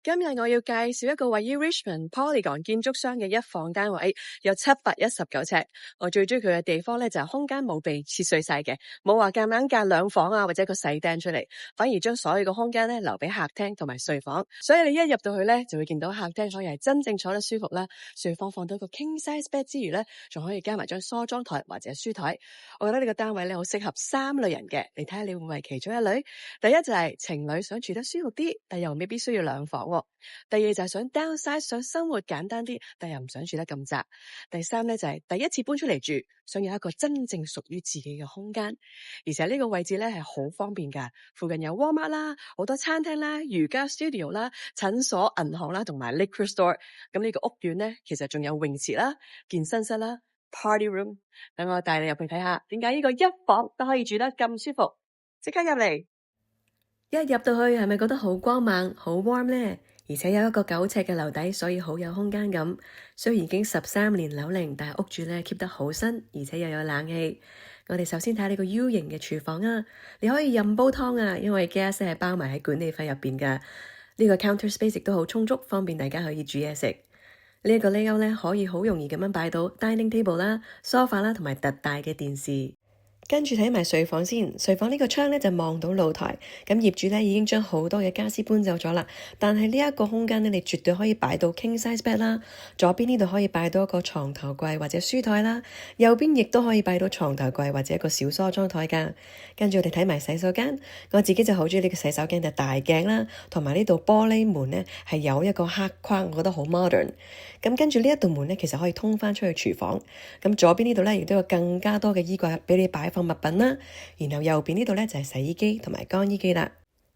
今日我要介紹一個位於 Richmond Polygon 建築商嘅一房單位，有719尺。我最中意佢嘅地方咧就係空間冇被切碎晒嘅，冇話夾硬隔兩房啊或者一個細廳出嚟，反而將所有嘅空間咧留俾客廳同埋睡房。所以你一入到去咧就會見到客廳可以係真正坐得舒服啦，睡房放到一個 king size bed 之餘咧，仲可以加埋張梳妝台或者書台。我覺得呢個單位咧好適合3類人嘅，你睇下你會唔會係其中一類？第一就係情侶想住得舒服啲，但又未必需要兩房。第二就係想 downsize， 想生活簡單啲，但又唔想住得咁窄。第三咧就係第一次搬出嚟住，想有一個真正屬於自己嘅空間。而且呢個位置咧係好方便噶，附近有 Walmart 啦，好多餐廳啦，瑜伽 studio 啦，診所、銀行啦，同埋 liquor store。咁呢個屋苑咧，其實仲有泳池啦、健身室啦、party room。等我帶你入去睇下，點解呢個一房都可以住得咁舒服？即刻入嚟！一入到去係咪覺得好光猛、好 warm 呢？而且有一個9尺嘅樓底，所以好有空間感。雖然已經13年樓齡，但係屋主咧 keep 得好新，而且又有冷氣。我哋首先睇下呢個 U 型嘅廚房啊，你可以任煲湯啊，因為 gas 係包埋喺管理費入邊噶。呢個 counter space 亦都好充足，方便大家可以煮嘢食。呢一個 layout 咧可以好容易咁樣擺到 dining table 啦、sofa 啦，同埋特大嘅電視。跟住睇埋睡房先，睡房呢個窗咧就望到露台，咁業主咧已經將好多嘅家私搬走咗啦，但係呢一個空間咧，你絕對可以擺到 king size bed 啦，左邊呢度可以擺到一個床頭櫃或者書台啦，右邊亦都可以擺到床頭櫃或者一個小梳妝台噶。跟住我哋睇埋洗手間，我自己就好中意呢個洗手間嘅大鏡啦，同埋呢度玻璃門咧係有一個黑框，我覺得好 modern。咁跟住呢一道門咧，其實可以通翻出去廚房。咁左邊呢度咧亦都有更加多嘅衣櫃俾你擺放物品啦，然後右邊呢度咧就係洗衣機同埋乾衣機啦。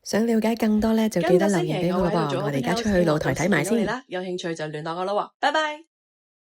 想了解更多咧，就記得留言俾我噃。我哋而家出去露台睇埋先。有興趣就聯絡我啦，拜拜。